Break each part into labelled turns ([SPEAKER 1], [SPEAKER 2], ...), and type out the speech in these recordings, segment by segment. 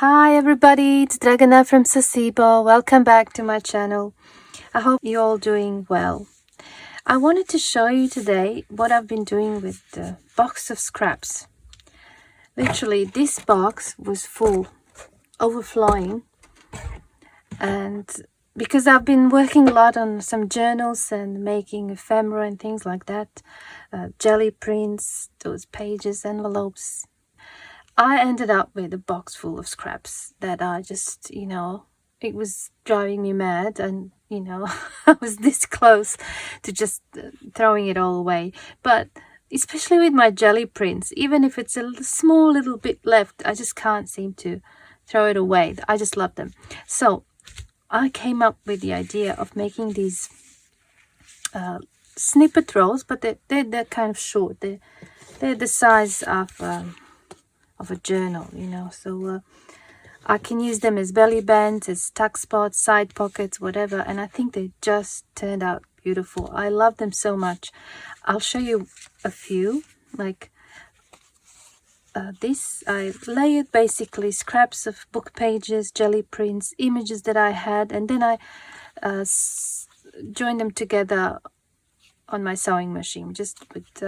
[SPEAKER 1] Hi everybody, it's Dragana from Saacibo. Welcome back to my channel. I hope you're all doing well. I wanted to show you today what I've been doing with the box of scraps. Literally, this box was full, overflowing, and because I've been working a lot on some journals and making ephemera and things like that, jelly prints, those pages, envelopes, I ended up with a box full of scraps that I just, it was driving me mad, and, I was this close to just throwing it all away. But especially with my jelly prints, even if it's a small little bit left, I just can't seem to throw it away. I just love them. So I came up with the idea of making these snippet rolls, but they're kind of short. They're the size of a journal, so I can use them as belly bands, as tuck spots, side pockets, whatever, and I think they just turned out beautiful. I love them so much. I'll show you a few, like this. I layered basically scraps of book pages, jelly prints, images that I had, and then I joined them together on my sewing machine, just with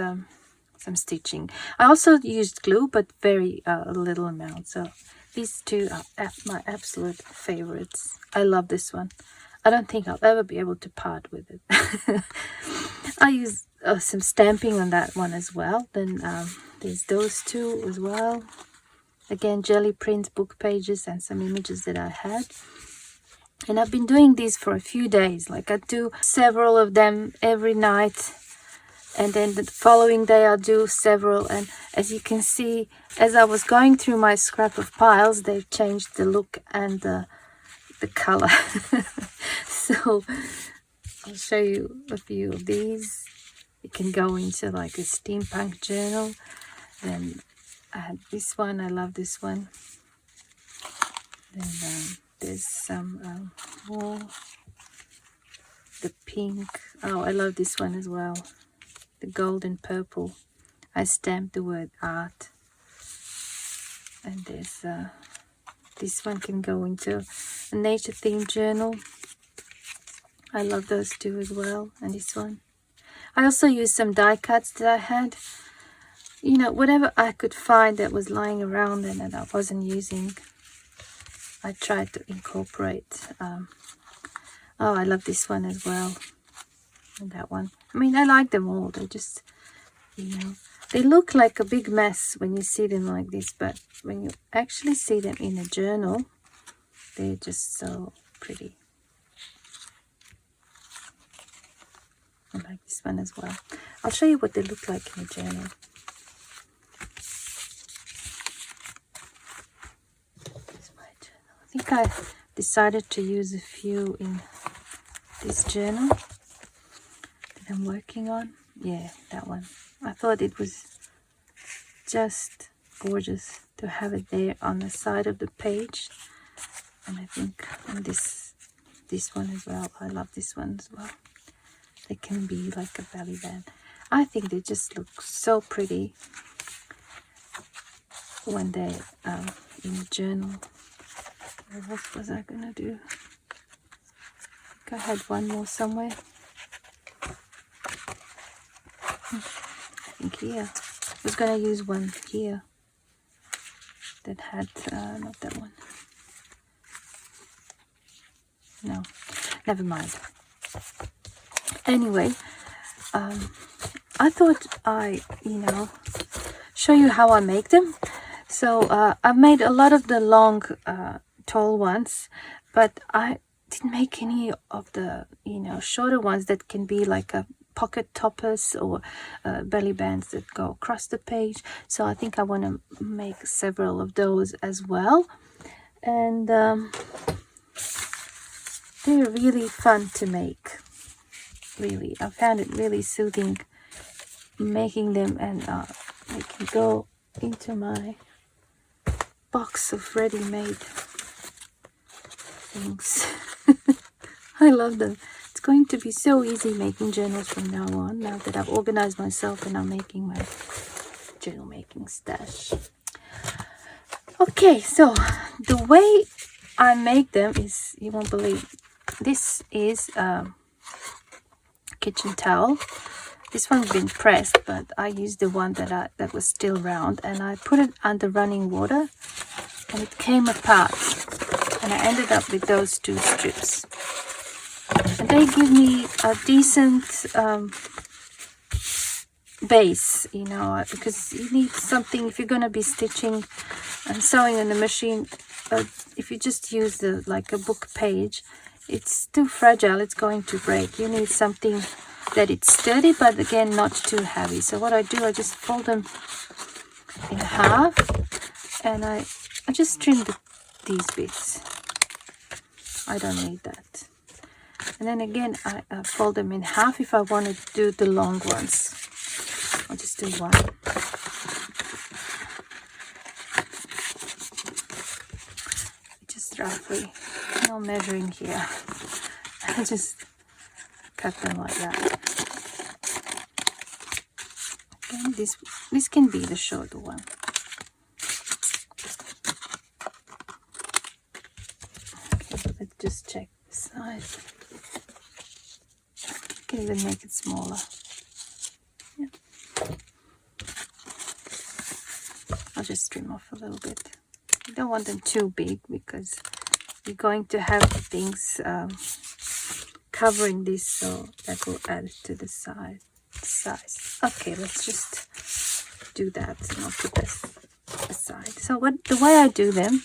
[SPEAKER 1] some stitching. I also used glue, but very little amount. So these two are my absolute favorites. I love this one. I don't think I'll ever be able to part with it. I used some stamping on that one as well. Then there's those two as well. Again, jelly prints, book pages, and some images that I had. And I've been doing these for a few days. Like, I do several of them every night, and then the following day I'll do several. And as you can see, as I was going through my scrap of piles, they've changed the look and the color. So I'll show you a few of these. It can go into like a steampunk journal. Then I had this one. I love this one. Then there's some more. The pink. Oh, I love this one as well. The gold and purple. I stamped the word art. And there's this one can go into a nature themed journal. I love those two as well. And this one. I also used some die cuts that I had. Whatever I could find that was lying around and that I wasn't using, I tried to incorporate. Oh, I love this one as well. And that one. I mean, I like them all. They just, they look like a big mess when you see them like this, but when you actually see them in a journal, they're just so pretty. I like this one as well. I'll show you what they look like in a journal. Here's my journal. I think I decided to use a few in this journal that I'm working on. Yeah, that one. I thought it was just gorgeous to have it there on the side of the page. And I think on this one as well. I love this one as well. They can be like a belly band. I think they just look so pretty when they're in a journal. What else was I gonna do? I think I had one more somewhere. I think here. I was gonna use one here that had not that one. No, never mind. Anyway, I thought I, show you how I make them. So I've made a lot of the long, tall ones, but I didn't make any of the, shorter ones that can be like a pocket toppers or belly bands that go across the page. So I think I want to make several of those as well. And they're really fun to make. Really, I found it really soothing making them, and they can go into my box of ready-made things. I love them. It's going to be so easy making journals from now on, now that I've organized myself and I'm making my journal making stash. Okay, so the way I make them is, you won't believe, this is a kitchen towel. This one's been pressed, but I used the one that was still round, and I put it under running water, and it came apart, and I ended up with those two strips, and they give me a decent base, you know, because you need something if you're going to be stitching and sewing on the machine. If you just use like a book page, it's too fragile, it's going to break. You need something that it's sturdy, but again not too heavy. So what I do, I just fold them in half, and I just trim these bits. I don't need that. And then again I fold them in half if I want to do the long ones. I'll just do one. Just roughly, no measuring here. I just cut them like that. And this can be the shorter one. Okay, let's just check the size. You can even make it smaller. Yeah. I'll just trim off a little bit. You don't want them too big because you're going to have things covering this, so that will add to the size. Okay, let's just do that, and I'll put this aside. So the way I do them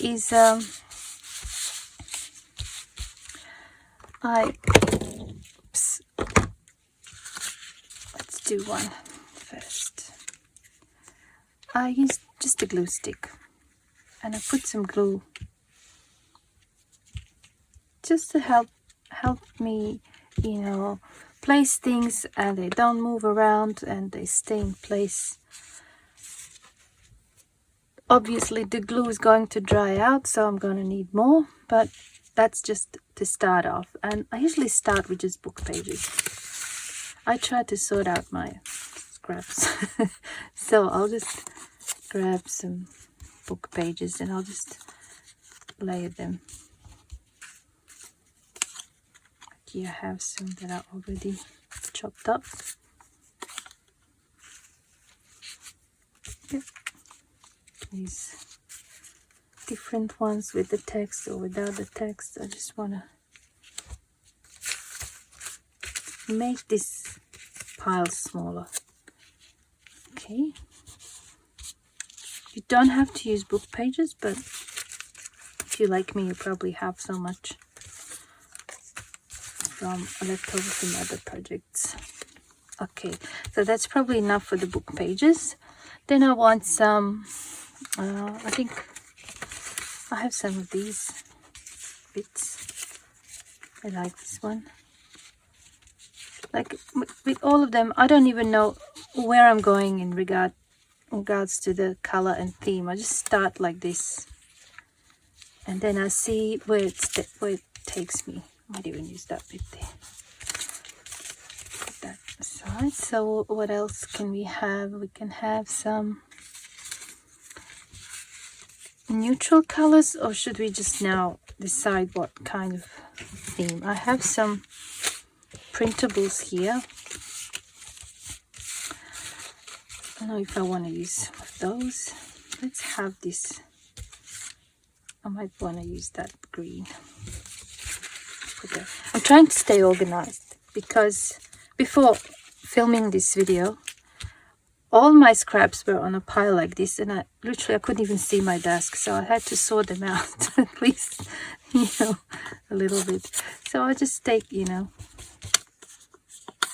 [SPEAKER 1] is let's do one first. I use just a glue stick, and I put some glue just to help me, you know, place things and they don't move around and they stay in place. Obviously the glue is going to dry out, so I'm going to need more, but that's just to start off. And I usually start with just book pages. I try to sort out my scraps. So I'll just grab some book pages and I'll just layer them. Here I have some that are already chopped up. Yep. These different ones with the text or without the text. I just want to make this pile smaller. Okay. You don't have to use book pages, but if you like me, you probably have so much from leftover from other projects. Okay, so that's probably enough for the book pages. Then I want some, I think I have some of these bits. I like this one. Like with all of them, I don't even know where I'm going in regards to the color and theme. I just start like this, and then I see where it takes me. Might even use that bit there. Put that aside. So what else can we have? We can have some neutral colors, or should we just now decide what kind of theme? I have some printables here. I don't know if I want to use some of those. Let's have this. I might want to use that green. I'm trying to stay organized because before filming this video, all my scraps were on a pile like this, and I couldn't even see my desk, so I had to sort them out at least, you know, a little bit. So I just take, you know,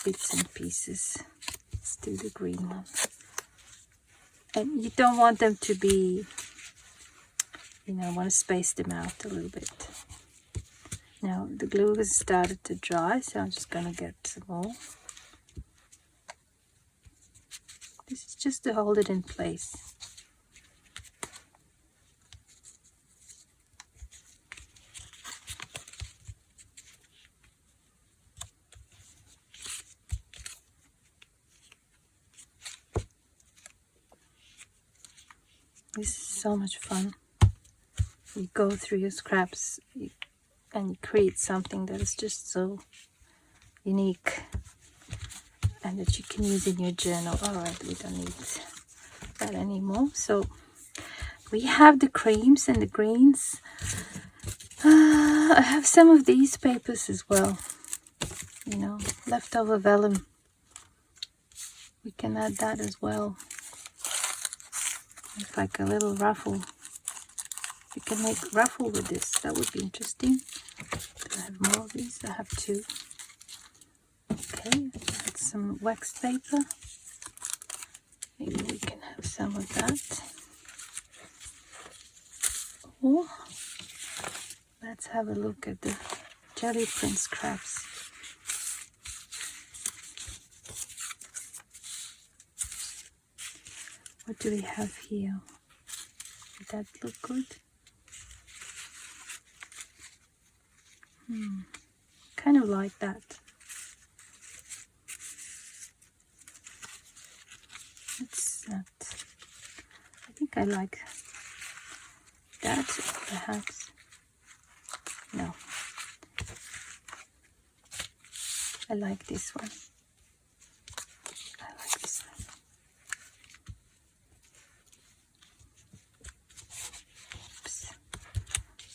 [SPEAKER 1] bits and pieces. Let's do the green one. And you don't want them to be, you know, want to space them out a little bit. Now the glue has started to dry, so I'm just going to get some more. This is just to hold it in place. This is so much fun. You go through your scraps and create something that is just so unique and that you can use in your journal. All right, we don't need that anymore. So we have the creams and the greens. I have some of these papers as well, you know, leftover vellum. We can add that as well. It's like a little ruffle. You can make ruffle with this. That would be interesting. I have more of these. I have 2. Okay, add some wax paper. Maybe we can have some of that. Or let's have a look at the jelly print scraps. What do we have here? Would that look good? Kind of like that. It's not. I think I like that, perhaps. No. I like this one. I like this one. Oops.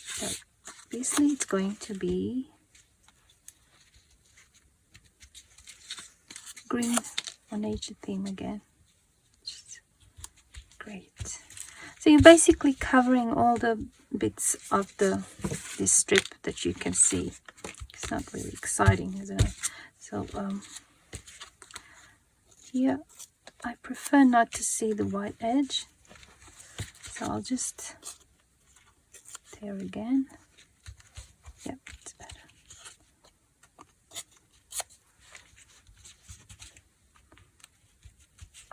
[SPEAKER 1] So obviously it's going to be green or nature theme again. Just great. So you're basically covering all the bits of this strip that you can see. It's not really exciting, isn't it? So here I prefer not to see the white edge, so I'll just tear again. Yep, it's better.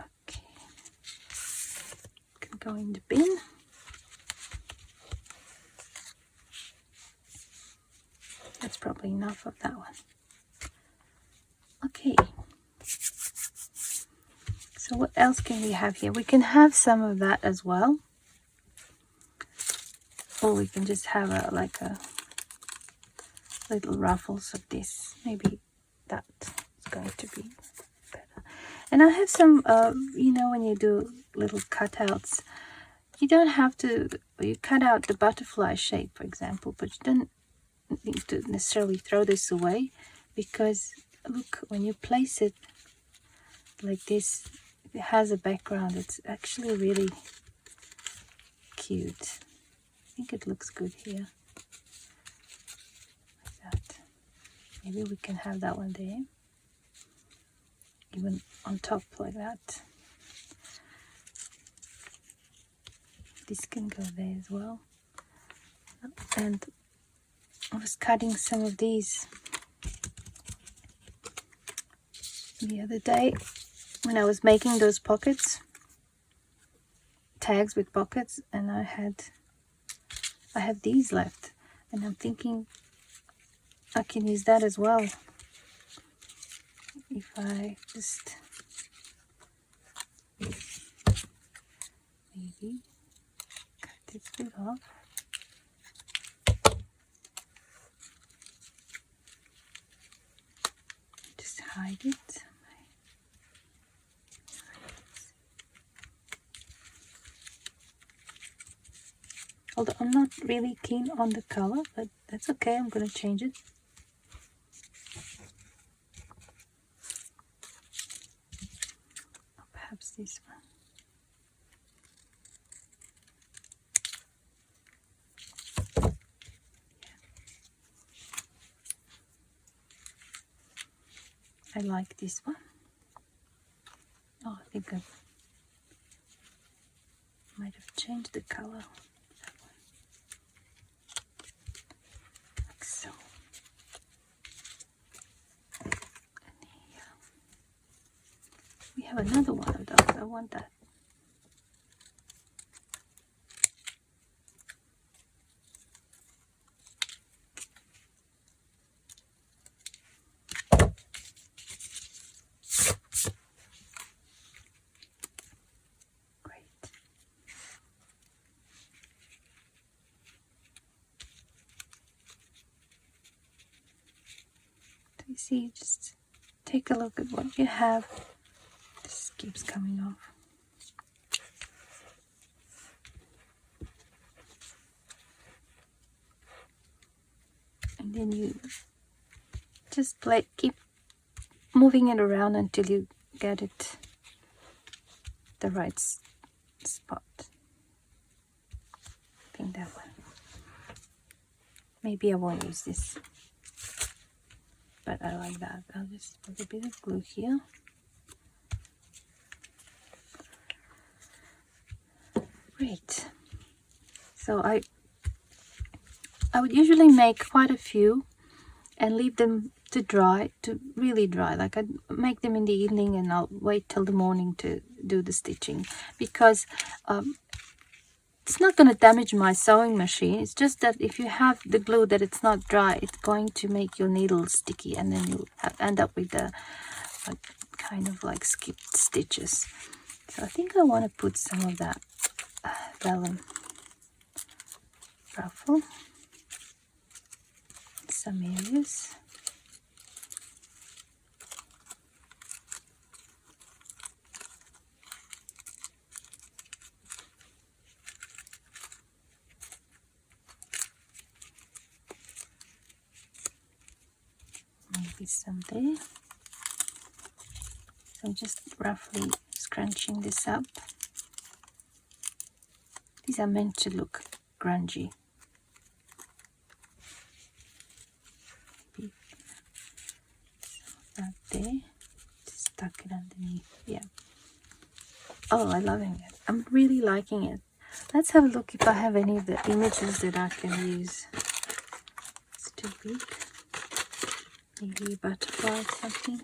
[SPEAKER 1] Okay, can go in the bin. That's probably enough of that one. Okay. So what else can we have here? We can have some of that as well. Or we can just have like a little ruffles of this. Maybe that is going to be better. And I have some, you know, when you do little cutouts, you don't have to, you cut out the butterfly shape, for example, but you don't need to necessarily throw this away, because look, when you place it like this, it has a background. It's actually really cute. I think it looks good here. Like that. Maybe we can have that one there. Even on top like that. This can go there as well. And I was cutting some of these the other day when I was making those pockets, tags with pockets, and I have these left, and I'm thinking I can use that as well if I just maybe cut this bit off. Just hide it. Although I'm not really keen on the color, but that's okay, I'm going to change it. Or perhaps this one. I like this one. Oh, I think I might have changed the color. Like so. And here we have another one of those. I want that. see, just take a look at what you have. This keeps coming off. And then you just keep moving it around until you get it the right spot. I think that one. Maybe I won't use this, but I like that. I'll just put a bit of glue here. Great. So I would usually make quite a few and leave them to dry, to really dry. Like I'd make them in the evening and I'll wait till the morning to do the stitching, because it's not going to damage my sewing machine. It's just that if you have the glue that it's not dry, it's going to make your needle sticky, and then you'll end up with the kind of like skipped stitches. So I think I want to put some of that vellum ruffle in some areas. Maybe some there. So I'm just roughly scrunching this up. These are meant to look grungy. Maybe some of that there. Just stuck it underneath. Yeah. Oh, I'm loving it. I'm really liking it. Let's have a look if I have any of the images that I can use. It's too big. Maybe a butterfly or something.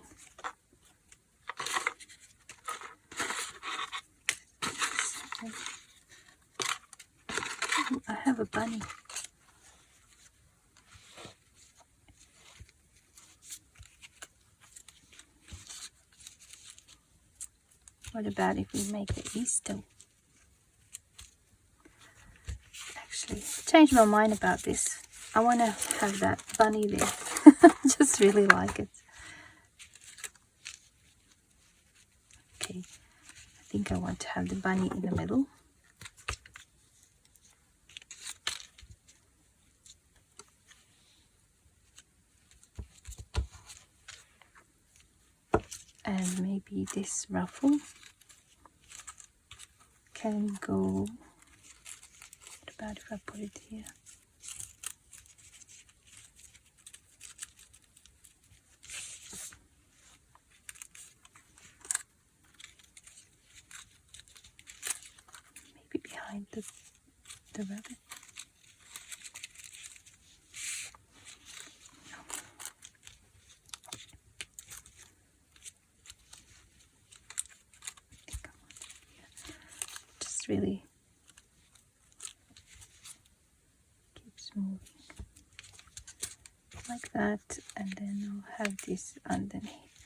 [SPEAKER 1] I have a bunny. What about if we make the Easter? Actually, changed my mind about this. I want to have that bunny there. Just really like it. Okay, I think I want to have the bunny in the middle. And maybe this ruffle can go. What about if I put it here? Maybe behind the rabbit. Really keeps moving like that, and then I'll have this underneath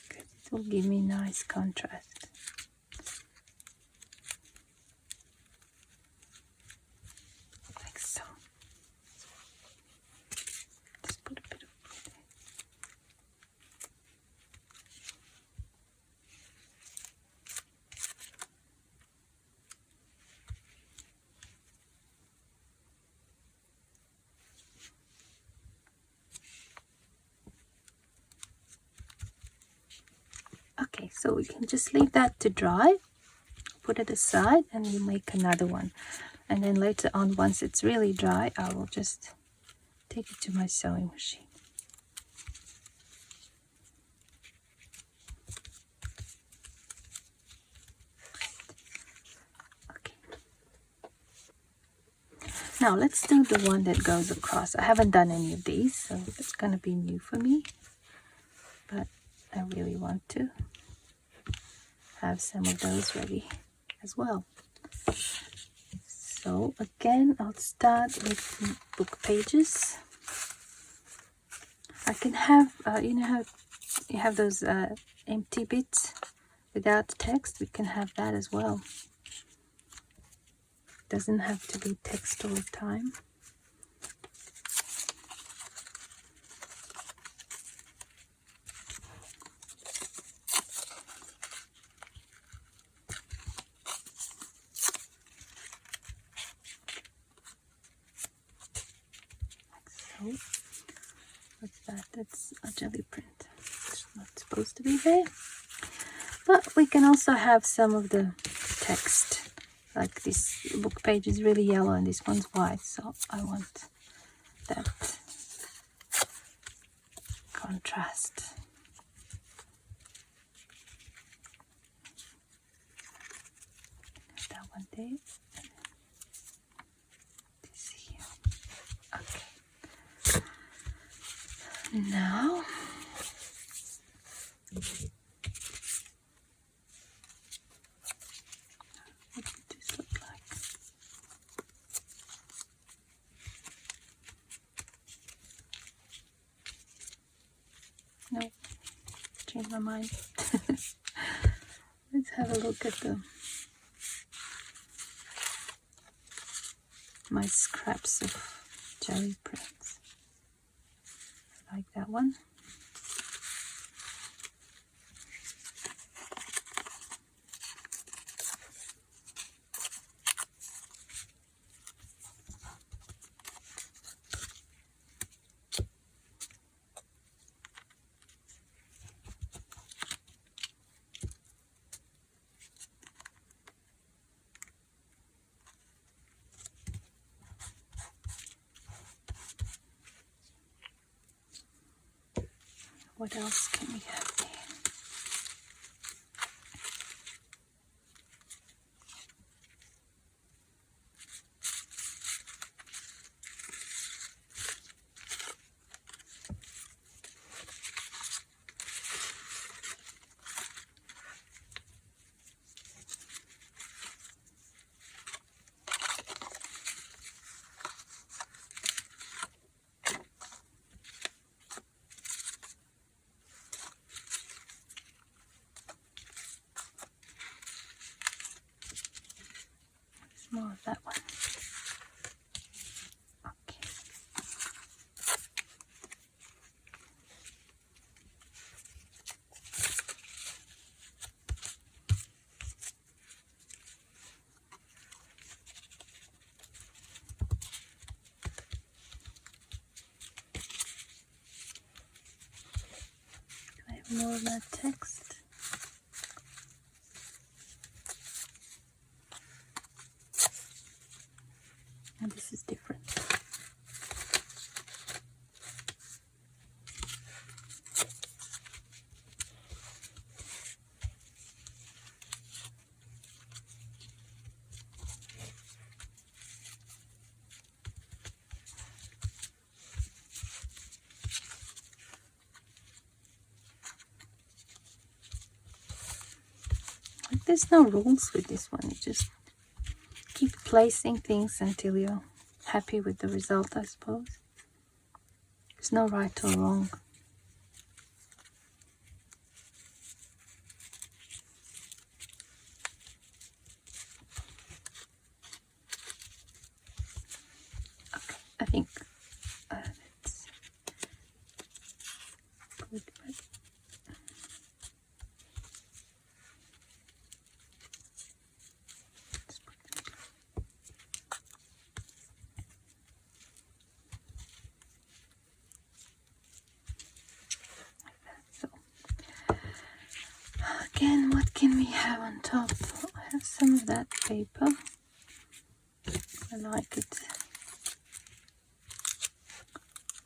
[SPEAKER 1] because it will give me nice contrast. Like so. Just put a bit of glue there. Okay, so we can just leave that to dry, put it aside, and we'll make another one. And then later on, once it's really dry, I will just take it to my sewing machine. Okay. Now let's do the one that goes across. I haven't done any of these, so it's going to be new for me. But I really want to have some of those ready as well. So again, I'll start with book pages. I can have, you know how you have those empty bits without text? We can have that as well. Doesn't have to be text all the time. Oh, what's that? That's a jelly print. It's not supposed to be there. But we can also have some of the text. Like this book page is really yellow and this one's white, so I want that contrast. That one there. This here. Okay. Now what would this look like? No, change my mind. Let's have a look at my scraps of jelly prints. I like that one. What else can we have there? More of that one. Okay. I have more of that text. And this is different. There's no rules with this one. You just keep placing things until you're happy with the result, I suppose. There's no right or wrong. Okay, I think that's good. Again, what can we have on top? I have some of that paper. I like it.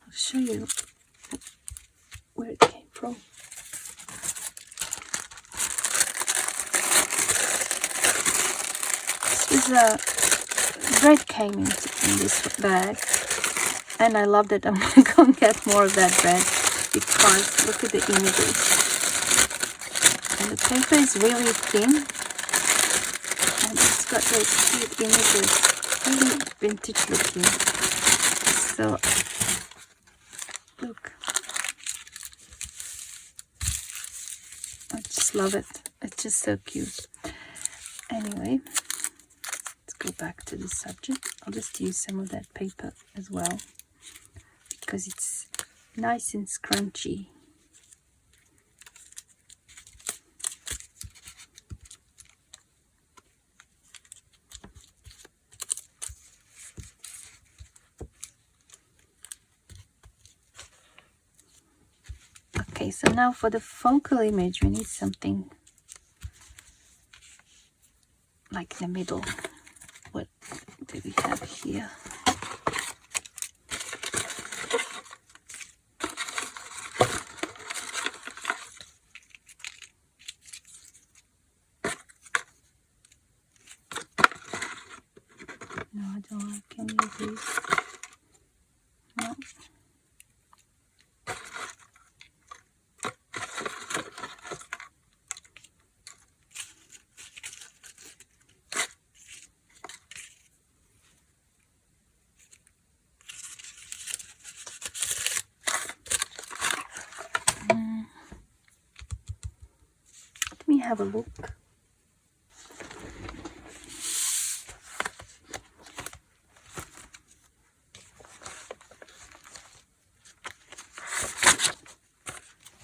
[SPEAKER 1] I'll show you where it came from. This is bread came in this bag, and I love that I'm going to get more of that bread because look at the images. And the paper is really thin and it's got those cute images, really vintage looking. So look, I just love it. It's just so cute. Anyway, let's go back to the subject. I'll just use some of that paper as well because it's nice and scrunchy. Okay, so now for the focal image, we need something like in the middle. What do we have here? No, I don't like any of these. No. Let me have a look.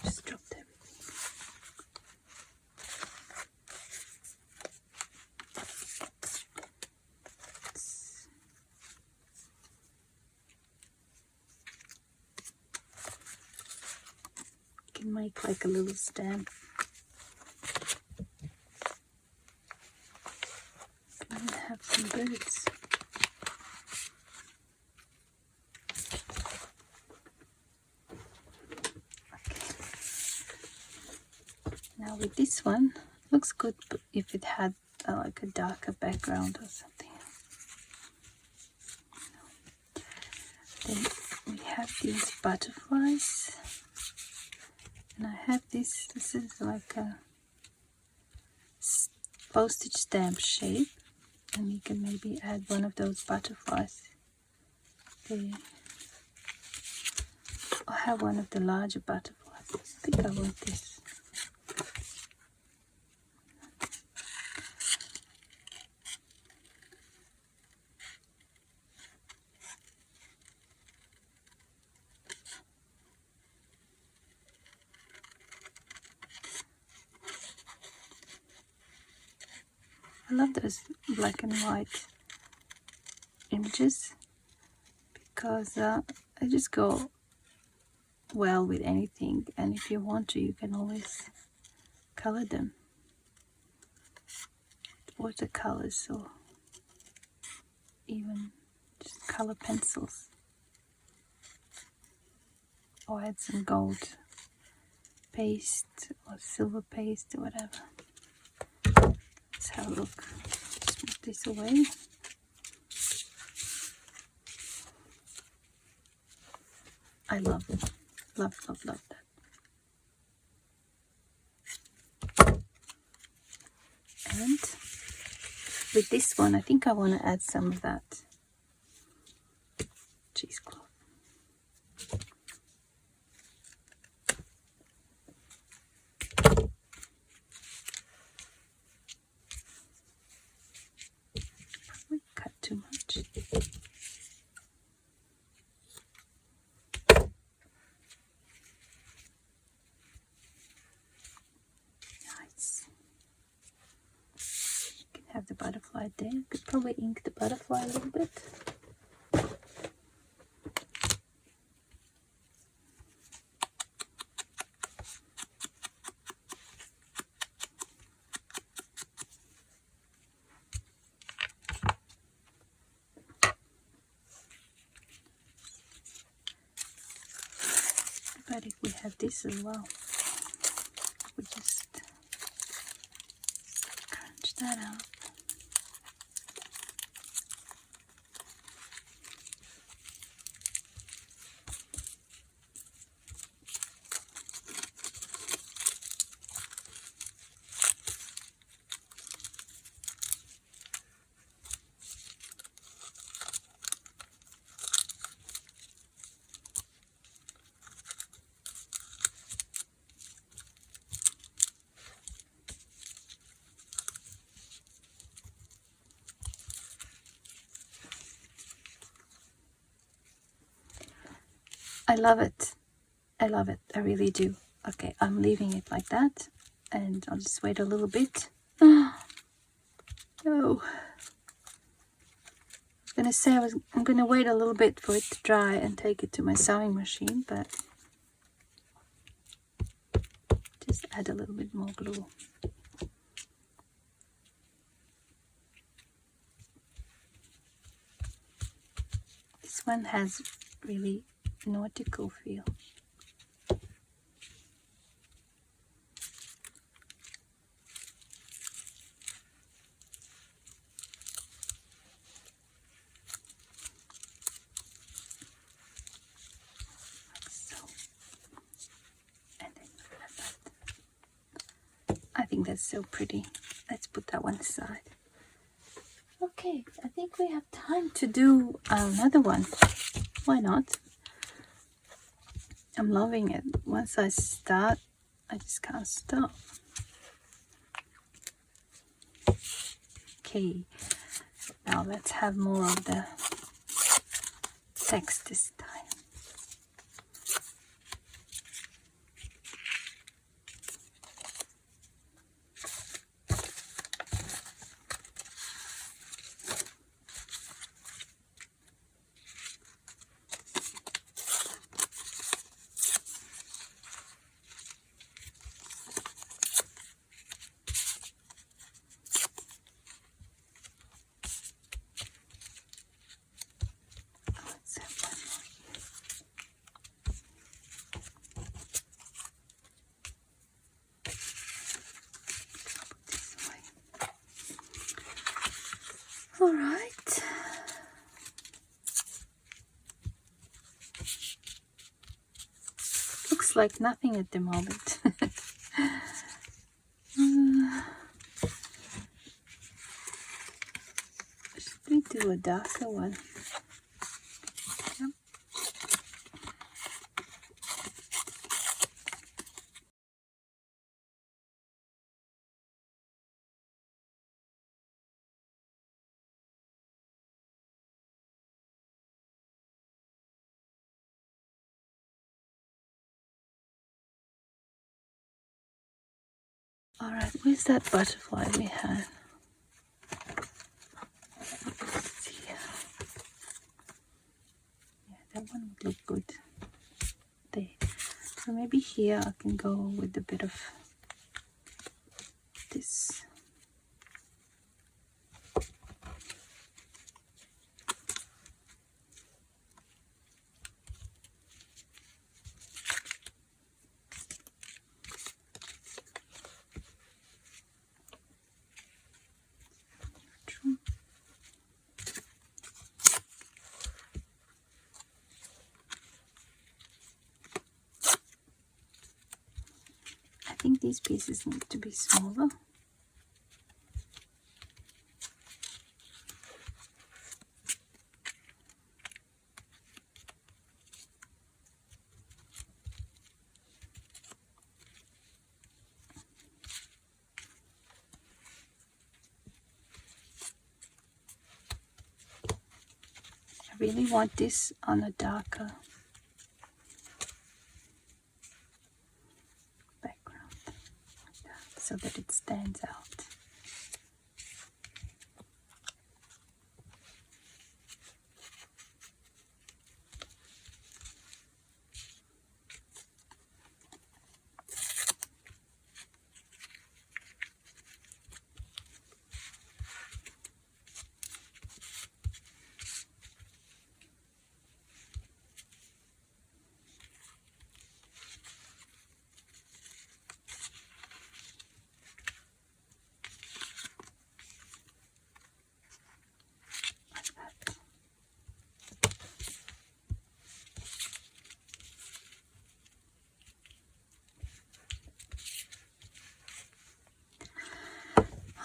[SPEAKER 1] Just dropped everything. Can make like a little stamp. Can have some birds. Now with this one, looks good if it had like a darker background or something. Then we have these butterflies, and I have this is like a postage stamp shape, and you can maybe add one of those butterflies there. I have one of the larger butterflies. I think I want this. I love those black and white images because they just go well with anything, and if you want to, you can always color them. Watercolors or even just color pencils, or add some gold paste or silver paste or whatever. Let's have a look. Just move this away. I love it. Love that. And with this one, I think I want to add some of that cheesecloth. Probably cut too much. Nice. You can have the butterfly there. Could probably ink the butterfly a little bit. But if we have this as well, we just crunch that out. I love it. I love it. I really do. Okay, I'm leaving it like that, and I'll just wait a little bit. Oh, no. I was gonna say I'm gonna wait a little bit for it to dry and take it to my sewing machine, but add a little bit more glue. This one has really nautical feel. I think that's so pretty. Let's put that one aside. Okay, I think we have time to do another one. Why not? I'm loving it. Once I start, I just can't stop. Okay, now let's have more of the text this time. All right. Looks like nothing at the moment. Should we do a darker one? Yep. All right, where's that butterfly we had? Let's see. Yeah, that one would look good there. So maybe here I can go with a bit of this. I think these pieces need to be smaller. I really want this on a darker background, like that, so that it stands out.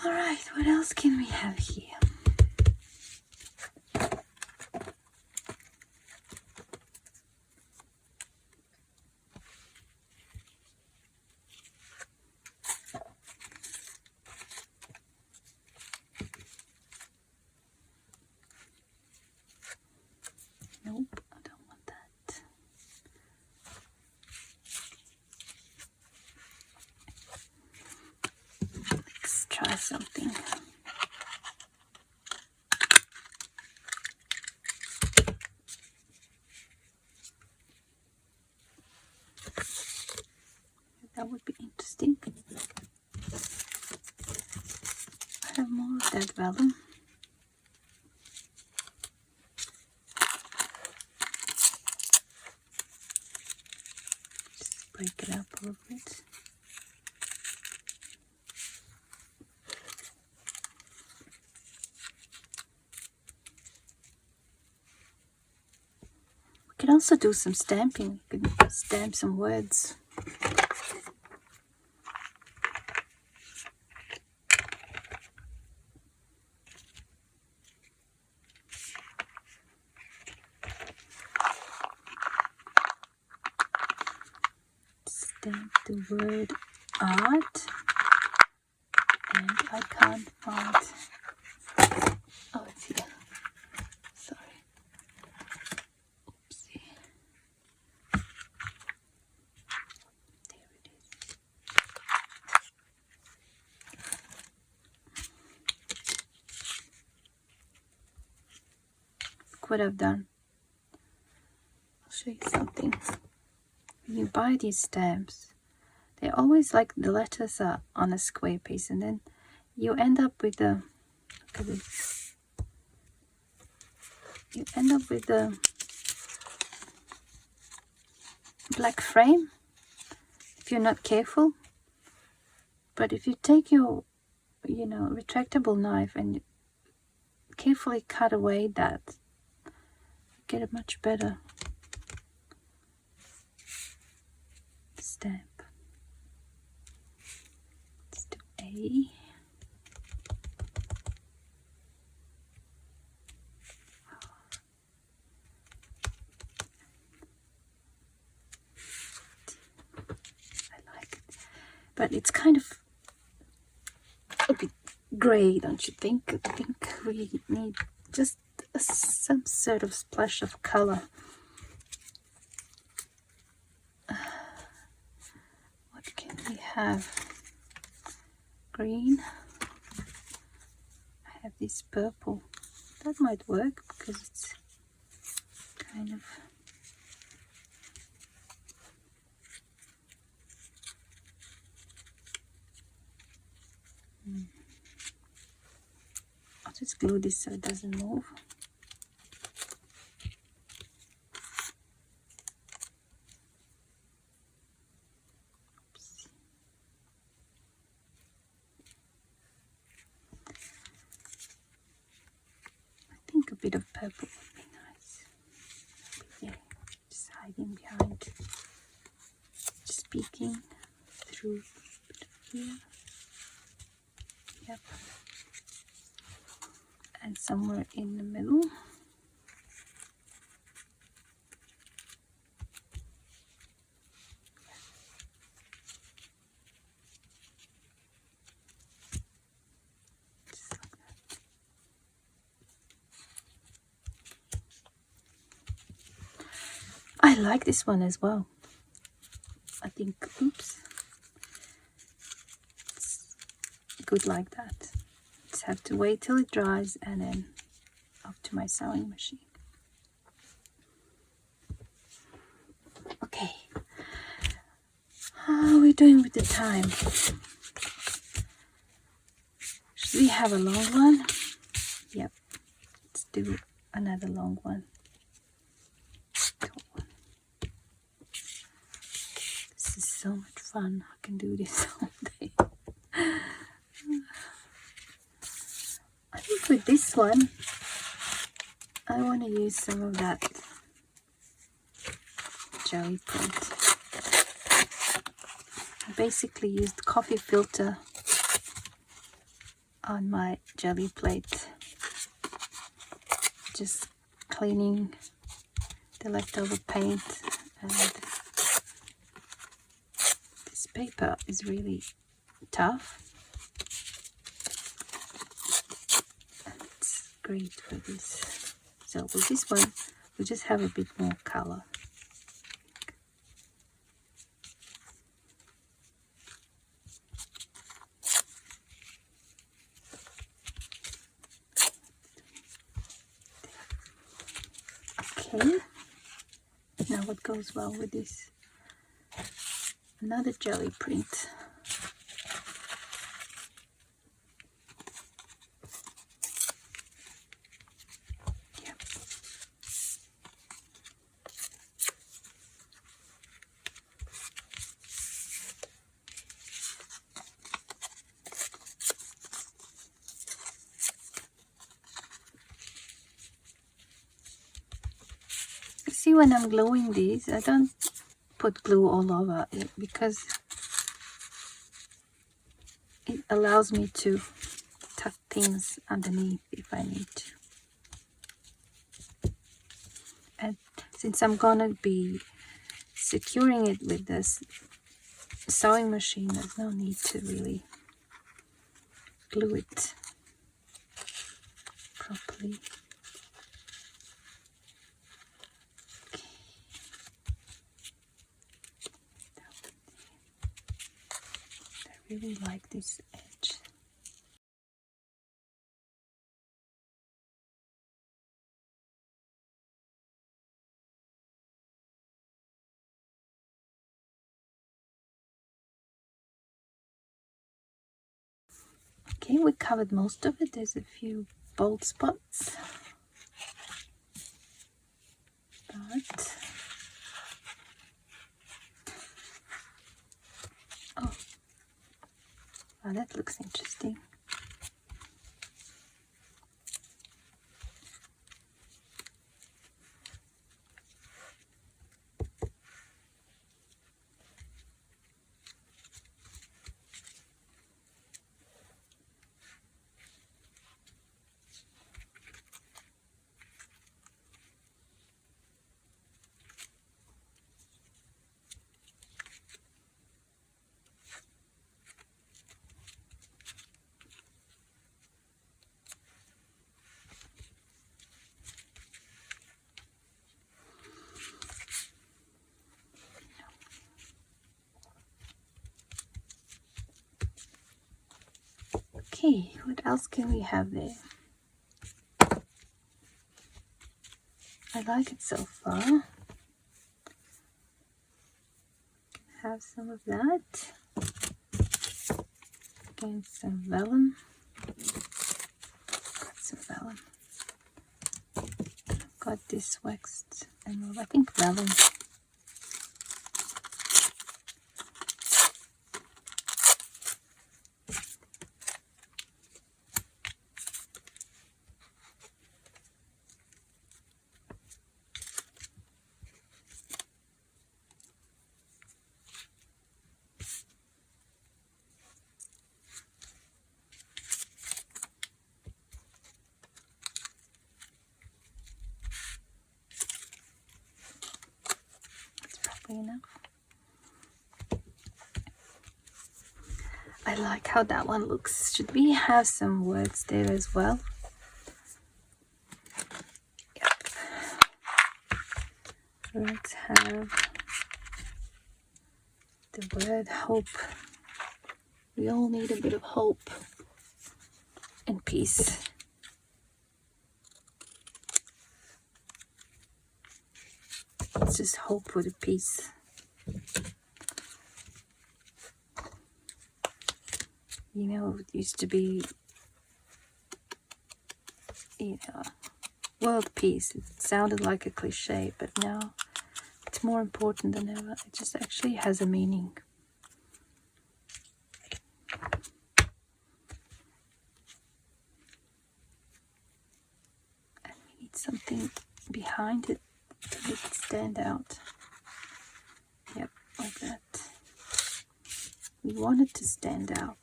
[SPEAKER 1] All right, what else can we have here? Nope, I don't want that. Let's try something. That would be interesting. with vellum. Just break it up a little bit. We can also do some stamping. You can stamp some words. Stamp the word art, and I can't find. Oh, it's here. Sorry. Oopsie. There it is. Look what I've done. I'll show you something. When you buy these stamps, they're always like the letters are on a square piece, and then you end up with a, look at this, you end up with a black frame if you're not careful. But if you take your, retractable knife and carefully cut away that, you get a much better stamp. Let's do A. I like it, but it's kind of a bit grey, don't you think? I think we need just some sort of splash of color. What can we have? Green. I have this purple. That might work because it's kind of I'll just glue this so it doesn't move. Oops. I think a bit of purple would be nice. Yeah, just hiding behind, just peeking through a bit of here. Yep. And somewhere in the middle. Just like that. I like this one as well. I think, oops, it's good like that. Just have to wait till it dries and then up to my sewing machine. Okay, how are we doing with the time? Should we have a long one? Yep, let's do another long one. This is so much fun. I can do this all day. I think with this one, I want to use some of that jelly print. I basically used coffee filter on my jelly plate, just cleaning the leftover paint, and this paper is really tough. It's great for this. So with this one, we just have a bit more color. Okay, now what goes well with this? Another jelly print. see when I'm gluing these, I don't put glue all over it because it allows me to tuck things underneath if I need to. And since I'm gonna be securing it with this sewing machine, there's no need to really glue it properly. I really like this edge. Okay, we covered most of it. There's a few bold spots, but oh, wow, that looks interesting. Okay, what else can we have there? I like it so far. Have some of that. Again, some vellum. Got some vellum. Got this waxed emerald. I think vellum. Enough. I like how that one looks. Should we have some words there as well? Yep. Let's have the word hope. We all need a bit of hope and peace. Let's just hope for the peace. You know, it used to be, world peace. It sounded like a cliche, but now it's more important than ever. It just actually has a meaning. And we need something behind it to make it stand out. Yep, like that. We want it to stand out.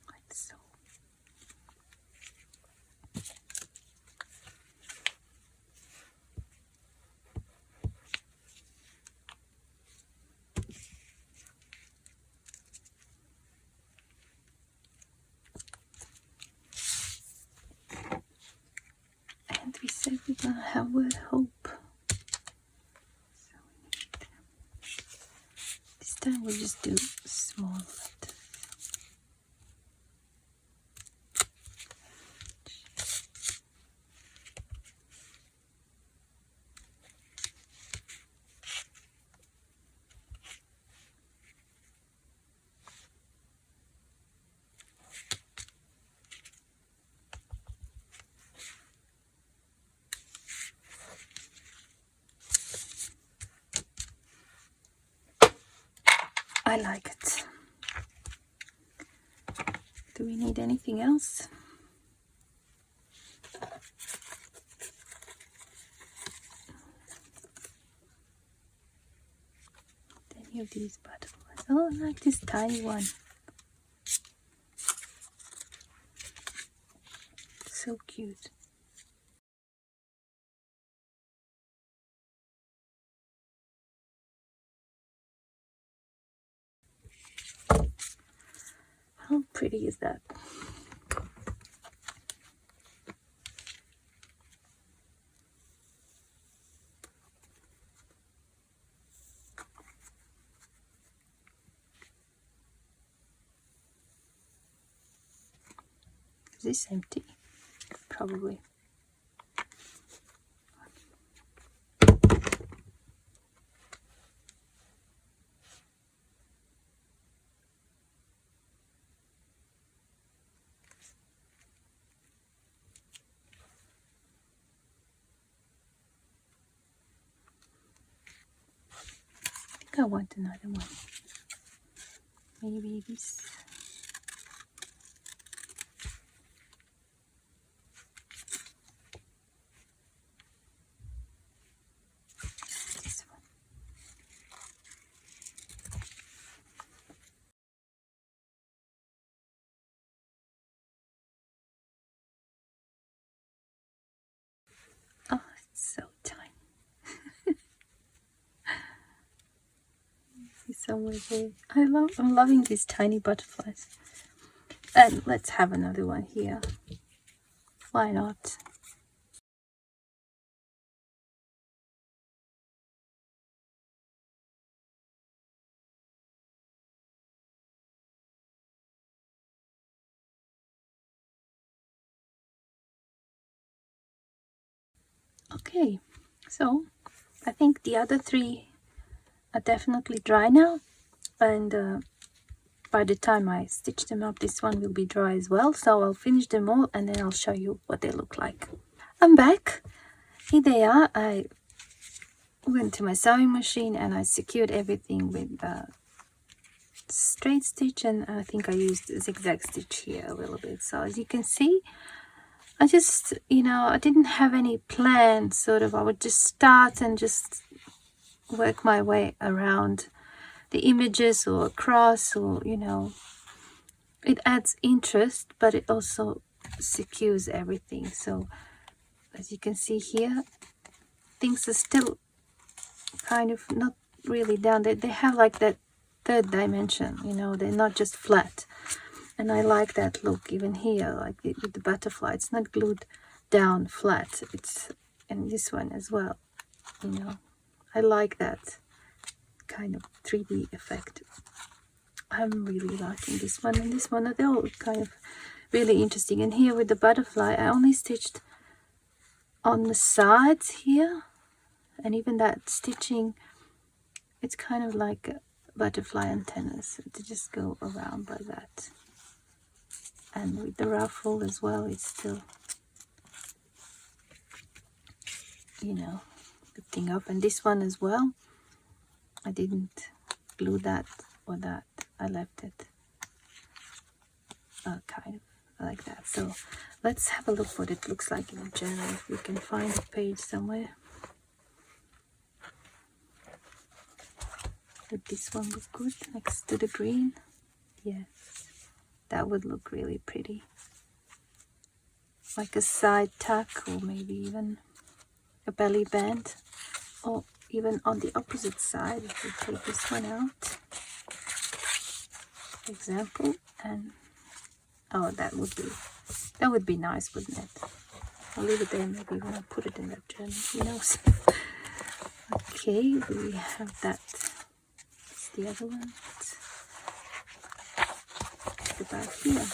[SPEAKER 1] Like so. And we said we're gonna have word hope. So we need, this time we'll just do small letters. I like it. Do we need anything else? Any of these butterflies? Oh, I like this tiny one. So cute. How pretty is that? Is this empty? Probably. I think I want another one. Maybe this. This one. Oh, it's so tiny. It's somewhere there. I'm loving these tiny butterflies. And let's have another one here. Why not? Okay, so I think the other three are definitely dry now, and by the time I stitch them up, this one will be dry as well. So I'll finish them all and then I'll show you what they look like. I'm back. Here they are. I went to my sewing machine and I secured everything with straight stitch, and I think I used zigzag stitch here a little bit. So as you can see, I just, I didn't have any plan, sort of. I would just start and just work my way around the images or across, or it adds interest, but it also secures everything. So as you can see here, things are still kind of not really down. They have like that third dimension, they're not just flat. And I like that look even here, like with the butterfly. It's not glued down flat. It's in this one as well, I like that kind of 3D effect. I'm really liking this one and this one. They're all kind of really interesting. And here with the butterfly, I only stitched on the sides here, and even that stitching, it's kind of like butterfly antennas to just go around like that. And with the ruffle as well, it's still, lifting up. And this one as well, I didn't glue that or that. I left it kind of like that. So let's have a look what it looks like in the journal, if we can find a page somewhere. Would this one look good next to the green? Yes, that would look really pretty. Like a side tuck, or maybe even a belly band, or even on the opposite side, if we take this one out, for example, and oh, that would be nice, wouldn't it? I'll leave it there. Maybe when I put it in that journal, who knows? Okay, we have that. What's the other one? It's about here.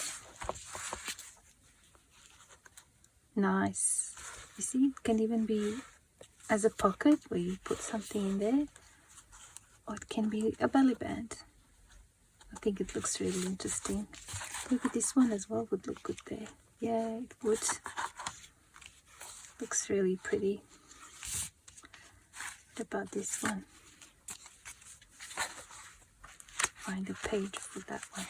[SPEAKER 1] Nice. You see, it can even be as a pocket where you put something in there, or it can be a belly band. I think it looks really interesting. Maybe this one as well would look good there. Yeah, it would. Looks really pretty. What about this one? find a page for that one.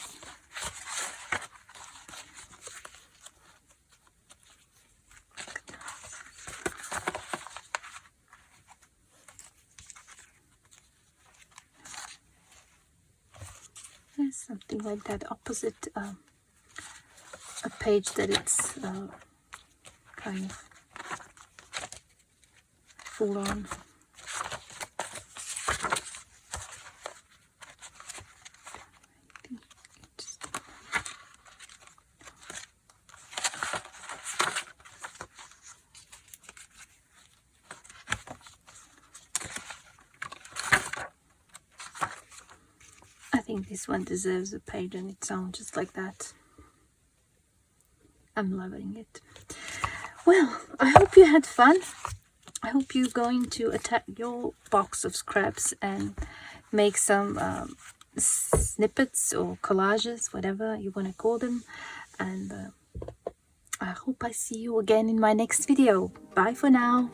[SPEAKER 1] There's something like that opposite a page that it's kind of full on. I think this one deserves a page on its own, just like that. I'm loving it. Well, I hope you had fun. I hope you're going to attack your box of scraps and make some snippets or collages, whatever you want to call them. And I hope I see you again in my next video. Bye for now.